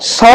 100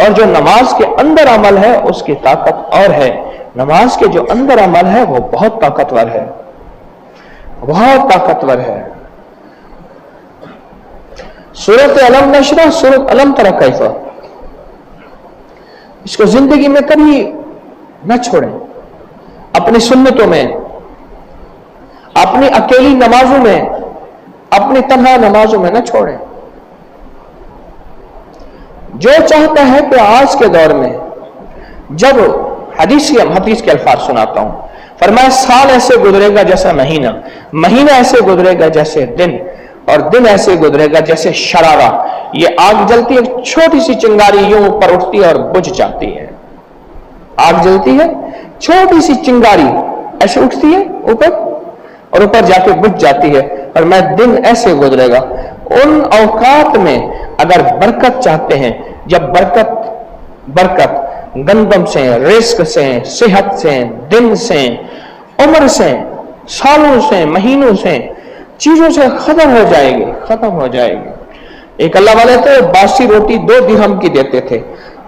اور جو نماز کے اندر عمل ہے اس کی طاقت اور ہے. نماز کے جو اندر عمل ہے وہ بہت طاقتور ہے, بہت طاقتور ہے. سورۃ علم نشرح, سورۃ علم تری کیف, اس کو زندگی میں کبھی نہ چھوڑیں. اپنی سنتوں میں, اپنی اکیلی نمازوں میں, اپنی تنہا نمازوں میں نہ چھوڑیں. جو چاہتا ہے کہ آج کے دور میں, جب حدیث کے الفاظ سناتا ہوں, فرمایا سال ایسے گزرے گا جیسا مہینہ, مہینہ ایسے گزرے گا جیسے دن, اور دن ایسے گزرے گا جیسے شرارہ. یہ آگ جلتی ہے, چھوٹی سی چنگاری یوں اوپر اٹھتی ہے اور بجھ جاتی ہے. آگ جلتی ہے, چھوٹی سی چنگاری ایسے اٹھتی ہے اوپر اور اوپر جا کے بجھ جاتی ہے. اور میں دن ایسے گزرے گا. ان اوقات میں اگر برکت چاہتے ہیں, جب برکت گندم سے, رزق سے, صحت سے, دن سے, عمر سے, سالوں سے, مہینوں سے, چیزوں سے ختم ہو جائے گی, ختم ہو جائے گی. ایک اللہ والے تھے, باسی روٹی 2 درہم کی دیتے تھے,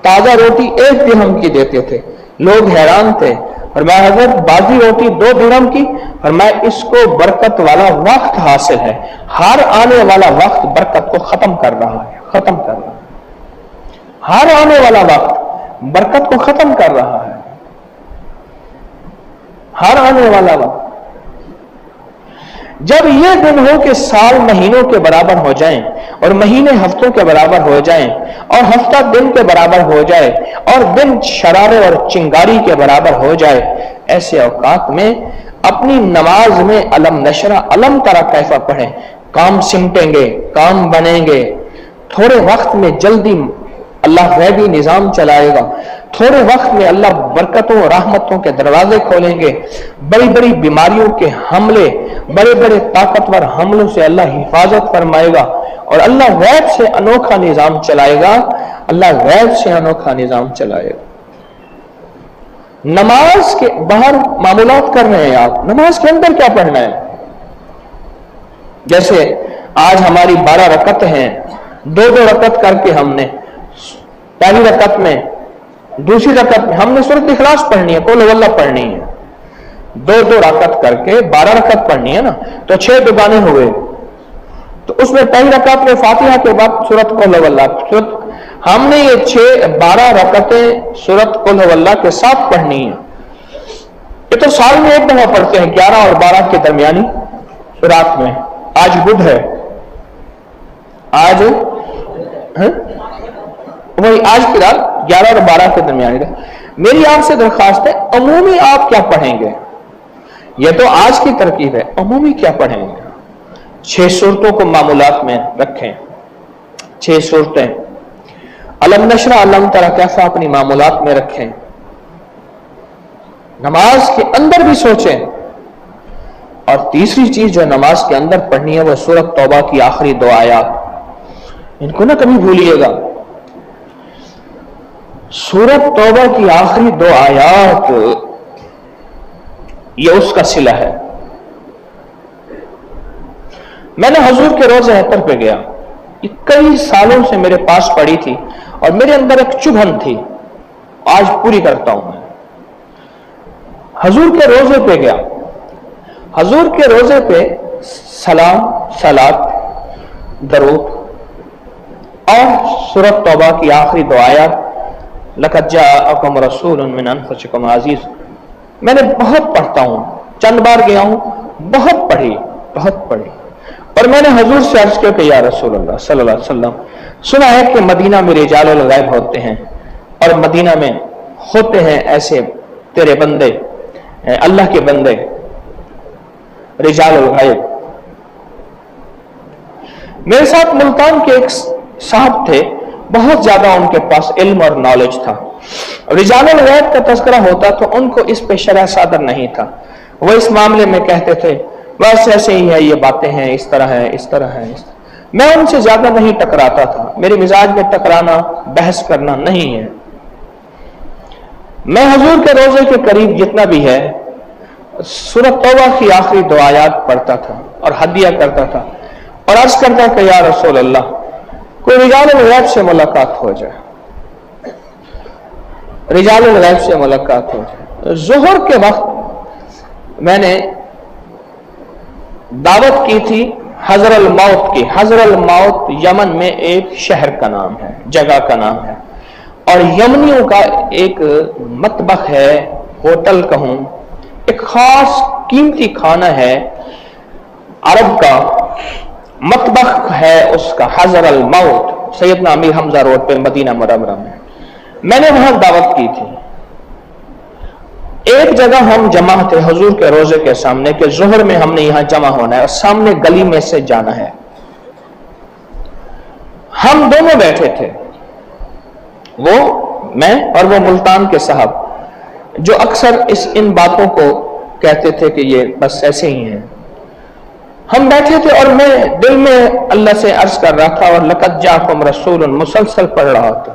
تازہ روٹی 1 درہم کی دیتے تھے. لوگ حیران تھے. اور میں حضرت باسی روٹی 2 درہم کی, اور میں اس کو برکت والا وقت حاصل ہے. ہر آنے والا وقت برکت کو ختم کر رہا ہے, ختم کر رہا ہے. ہر آنے والا وقت برکت کو ختم کر رہا ہے. ہر آنے والا وقت. جب یہ دن ہو کہ سال مہینوں کے برابر ہو جائیں, اور مہینے ہفتوں کے برابر ہو جائیں, اور ہفتہ دن کے برابر ہو جائے, اور دن شرارے اور چنگاری کے برابر ہو جائے, ایسے اوقات میں اپنی نماز میں علم نشرح, علم تری کیف پڑھیں. کام سمٹیں گے, کام بنیں گے. تھوڑے وقت میں جلدی اللہ غیبی نظام چلائے گا. تھوڑے وقت میں اللہ برکتوں اور رحمتوں کے دروازے کھولیں گے. بڑی بڑی بیماریوں کے حملے, بڑے بڑے طاقتور حملوں سے اللہ حفاظت فرمائے گا, اور اللہ غیب سے انوکھا نظام چلائے گا. اللہ غیب سے انوکھا نظام چلائے گا. نماز کے باہر معمولات کر رہے ہیں آپ, نماز کے اندر کیا پڑھنا ہے؟ جیسے آج ہماری 12 رکعتیں ہیں, 2 رکعت کر کے ہم نے پہلی رکعت میں, دوسری رکعت میں ہم نے سورۃ اخلاص پڑھنی ہے, قل هو اللہ پڑھنی ہے. 2 رکعت کر کے 12 رکعت پڑھنی ہے نا, تو 6 دوگانے ہوئے. تو اس میں پہلی رکعت میں فاتحہ کے بعد سورۃ قل هو اللہ, ہم نے یہ 12 رکعتیں سورۃ قل هو اللہ کے ساتھ پڑھنی ہے. یہ تو سال میں 1 دفعہ پڑھتے ہیں, 11 اور 12 کے درمیانی رات میں. آج بدھ ہے, آج وہی آج کی رات 11 اور 12 کے درمیانی رات. میری آپ سے درخواست ہے, عمومی آپ کیا پڑھیں گے؟ یہ تو آج کی ترکیب ہے, عمومی کیا پڑھیں گے؟ 6 صورتوں کو معمولات میں رکھیں, 6 صورتیں علم نشرح, علم تری کیف اپنی معمولات میں رکھیں. نماز کے اندر بھی سوچیں. اور تیسری چیز جو نماز کے اندر پڑھنی ہے وہ سورۃ توبہ کی آخری 2 آیات, ان کو نہ کبھی بھولیے گا. سورۃ توبہ کی آخری 2 آیات یہ اس کا صلہ ہے. میں نے حضور کے روضہ اطہر پہ گیا, یہ کئی سالوں سے میرے پاس پڑی تھی, اور میرے اندر ایک چبھن تھی, آج پوری کرتا ہوں. میں حضور کے روضے پہ گیا. حضور کے روضے پہ سلام, صلات, درود اور سورۃ توبہ کی آخری 2 آیات لقد جاءکم رسول من انفسکم عزیز, میں نے بہت پڑھتا ہوں, چند بار گیا ہوں, بہت پڑھی. اور میں نے حضور سے عرض کیا کہ یا رسول اللہ صلی اللہ علیہ وسلم, سنا ہے کہ مدینہ میں رجال الغیب ہوتے ہیں, اور مدینہ میں ہوتے ہیں ایسے تیرے بندے, اللہ کے بندے, رجال الغیب. میرے ساتھ ملتان کے ایک صاحب تھے, بہت زیادہ ان کے پاس علم اور نالج تھا. رجال الغیب کا تذکرہ ہوتا تو ان کو اس پہ شرح صادر نہیں تھا. وہ اس معاملے میں کہتے تھے بس ایسے ہی ہے, یہ باتیں ہیں, اس طرح ہے, اس طرح ہے. میں ان سے زیادہ نہیں ٹکراتا تھا. میرے مزاج میں ٹکرانا, بحث کرنا نہیں ہے. میں حضور کے روضے کے قریب جتنا بھی ہے سورۃ توبہ کی آخری 2 آیات پڑھتا تھا اور ہدیہ کرتا تھا, اور عرض کرتا کہ یا رسول اللہ کوئی رجال الغیب سے ملاقات ہو جائے. رجال الغیب سے ملاقات ہوتی. ظہر کے وقت میں نے دعوت کی تھی حضر الموت کی. حضر الموت یمن میں ایک شہر کا نام ہے, جگہ کا نام ہے, اور یمنیوں کا ایک مطبخ ہے, ہوٹل کہوں, ایک خاص قیمتی کھانا ہے عرب کا, مطبخ ہے اس کا حضر الموت, سیدنا امیر حمزہ روڈ پہ مدینہ منورہ میں. میں نے وہاں دعوت کی تھی. ایک جگہ ہم جمع تھے حضور کے روضے کے سامنے کہ ظہر میں ہم نے یہاں جمع ہونا ہے اور سامنے گلی میں سے جانا ہے. ہم دونوں بیٹھے تھے, وہ میں اور وہ ملتان کے صاحب, جو اکثر ان باتوں کو کہتے تھے کہ یہ بس ایسے ہی ہیں. ہم بیٹھے تھے اور میں دل میں اللہ سے عرض کر رہا تھا اور لقد جاءکم رسول مسلسل پڑھ رہا تھا,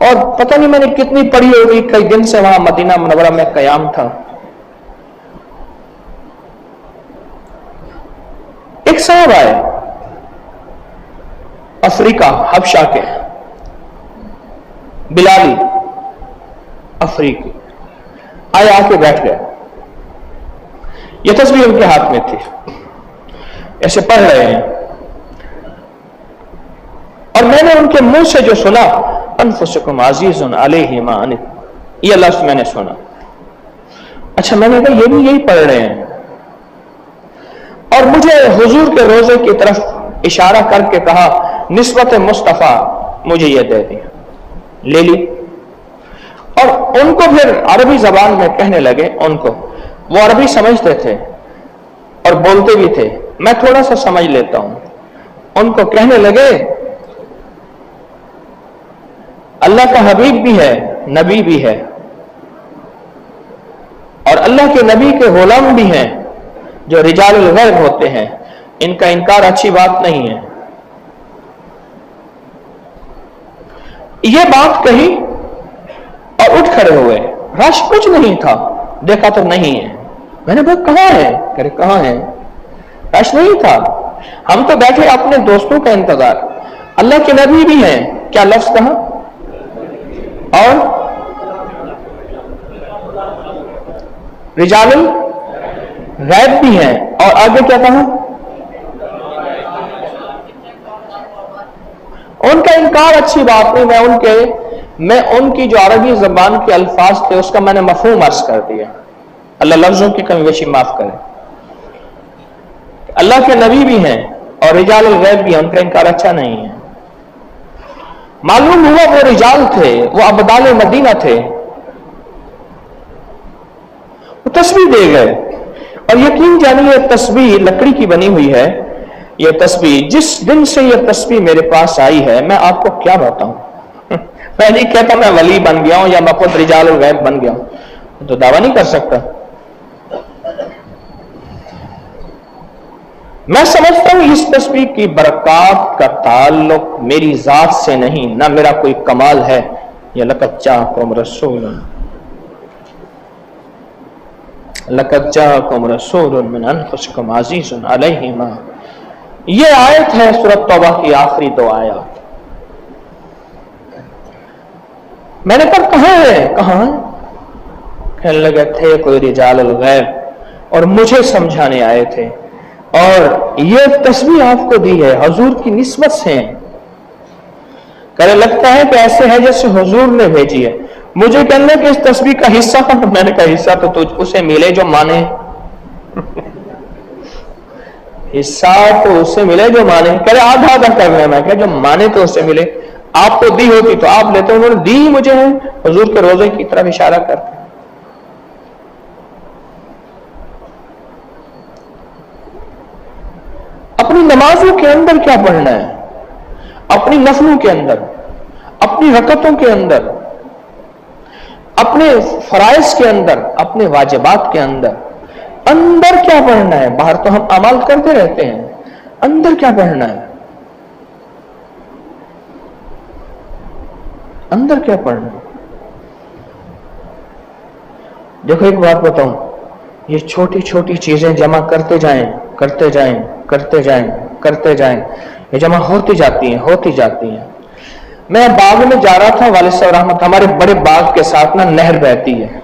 اور پتہ نہیں میں نے کتنی پڑھی ہوگی, کئی دن سے وہاں مدینہ منورہ میں قیام تھا. ایک صاحب آئے افریقہ حبشہ کے, بلالی افریقی, آئے آ کے بیٹھ گئے. یہ تصویر ان کے ہاتھ میں تھی, ایسے پڑھ رہے ہیں, اور میں نے ان کے منہ سے جو سنا انفسکم عزیز علیہ ما عنتم, یہ لفظ میں نے سنا. اچھا, میں نے کہا یہ بھی یہی پڑھ رہے ہیں, اور مجھے حضور کے روضے کی طرف اشارہ کر کے کہا نسبت مصطفیٰ مجھے یہ دے دیا. لے لی, اور ان کو پھر عربی زبان میں کہنے لگے. ان کو وہ عربی سمجھتے تھے اور بولتے بھی تھے, میں تھوڑا سا سمجھ لیتا ہوں. ان کو کہنے لگے اللہ کا حبیب بھی ہے, نبی بھی ہے, اور اللہ کے نبی کے غلام بھی ہیں جو رجال الغیب ہوتے ہیں, ان کا انکار اچھی بات نہیں ہے. یہ بات کہی اور اٹھ کھڑے ہوئے. رش کچھ نہیں تھا, دیکھا تو نہیں ہے. میں نے کہا کہاں ہے؟ کہہ رہے کہاں ہے؟ رش نہیں تھا, ہم تو بیٹھے اپنے دوستوں کا انتظار. اللہ کے نبی بھی ہیں, کیا لفظ کہا, اور رجال الغیب بھی ہیں, اور آگے کیا کہا, ان کا انکار اچھی بات نہیں. میں ان کی جو عربی زبان کے الفاظ تھے اس کا میں نے مفہوم عرض کر دیا. اللہ لفظوں کی کمی بیشی معاف کرے. اللہ کے نبی بھی ہیں اور رجال الغیب بھی ہیں, ان کا انکار اچھا نہیں ہے. معلوم ہوا وہ رجال تھے, وہ ابدال مدینہ تھے. وہ تسبیح دے گئے, اور یقین جانیے یہ تسبیح لکڑی کی بنی ہوئی ہے. یہ تسبیح جس دن سے یہ تسبیح میرے پاس آئی ہے, میں آپ کو کیا بتاؤں. میں نہیں کہتا میں ولی بن گیا ہوں یا میں خود رجال الغیب بن گیا ہوں, تو دعویٰ نہیں کر سکتا. میں سمجھتا ہوں اس تسبیح کی برکات کا تعلق میری ذات سے نہیں, نہ میرا کوئی کمال ہے. یہ لقد جاءکم رسول من انفسکم عزیز علیہ ما. یہ آیت ہے سورۃ توبہ کی آخری 2 آیات. میں نے کہا کہاں ہے, کہاں ہے؟ کہنے لگے تھے کوئی رجال الغیب اور مجھے سمجھانے آئے تھے, اور یہ تسبیح آپ کو دی ہے حضور کی نسبت سے. کہنے لگتا ہے کہ ایسے ہے جیسے حضور نے بھیجی ہے. مجھے کہنے کہ اس تسبیح کا حصہ, میں نے کہا حصہ تو تجھ اسے ملے جو مانے. حصہ تو اسے ملے جو مانے. کہہ رہے آدھا آدھا کرنا. میں کہا جو مانے تو اسے ملے, آپ کو دی ہوتی تو آپ لیتے. انہوں نے دی مجھے ہے حضور کے روضے کی طرف اشارہ کر کے. اپنی نمازوں کے اندر کیا پڑھنا ہے, اپنی نفلوں کے اندر, اپنی رکعتوں کے اندر, اپنے فرائض کے اندر, اپنے واجبات کے اندر کیا پڑھنا ہے. باہر تو ہم اعمال کرتے رہتے ہیں, اندر کیا پڑھنا ہے, اندر کیا پڑھنا ہے. دیکھو ایک بات بتاؤں, یہ چھوٹی چھوٹی چیزیں جمع کرتے جائیں کرتے جائیں کرتے جائیں کرتے جائیں, یہ جمع ہوتی جاتی ہیں. میں باغ میں جا رہا تھا، والد صاحب رحمت، ہمارے بڑے باغ کے ساتھ نا نہر بہتی ہے،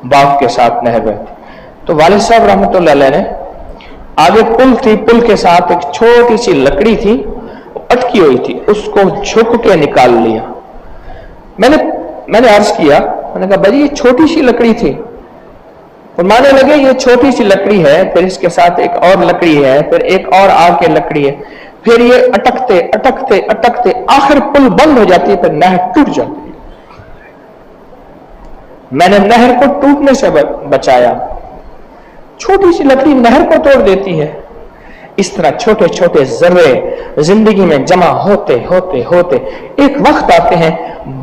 باغ کے ساتھ نہر بہتی، تو والد صاحب رحمت اللہ علیہ نے آگے پل تھی، پل کے ساتھ ایک چھوٹی سی لکڑی تھی اٹکی ہوئی تھی، اس کو جھک کے نکال لیا۔ میں نے عرض کیا، میں نے کہا بھائی یہ چھوٹی سی لکڑی تھی، فرمانے لگے یہ چھوٹی سی لکڑی ہے، پھر اس کے ساتھ ایک اور لکڑی ہے، پھر ایک اور آگ کے لکڑی ہے، پھر یہ اٹکتے اٹکتے اٹکتے آخر پل بند ہو جاتی ہے، پھر نہر ٹوٹ جاتی ہے۔ میں نے نہر کو ٹوٹنے سے بچایا۔ چھوٹی سی لکڑی نہر کو توڑ دیتی ہے۔ اس طرح چھوٹے چھوٹے ذرے زندگی میں جمع ہوتے ہوتے ہوتے ایک وقت آتے ہیں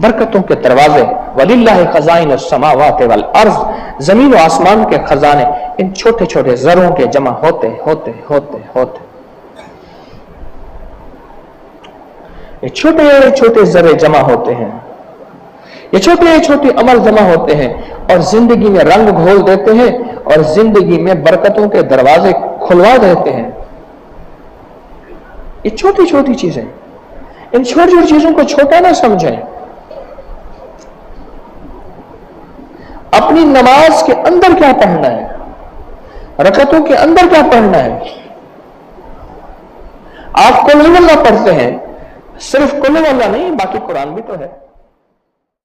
برکتوں کے دروازے، وَلِلَّهِ خَزَائِنُ السَّمَاوَاتِ وَالْأَرْضِ، زمین و آسمان کے خزانے ان چھوٹے چھوٹے ذروں کے جمع ہوتے ہوتے ہوتے ہوتے، یہ چھوٹے چھوٹے ذرے جمع ہوتے ہیں، یہ چھوٹے چھوٹے عمل جمع ہوتے ہیں اور زندگی میں رنگ گھول دیتے ہیں اور زندگی میں برکتوں کے دروازے کھلوا دیتے ہیں۔ یہ چھوٹی چھوٹی چیزیں، ان چھوٹی چھوٹی چیزوں کو چھوٹا نہ سمجھیں۔ اپنی نماز کے اندر کیا پڑھنا ہے، رکعتوں کے اندر کیا پڑھنا ہے۔ آپ قل ہو اللہ پڑھتے ہیں، صرف قل ہو اللہ نہیں، باقی قرآن بھی تو ہے۔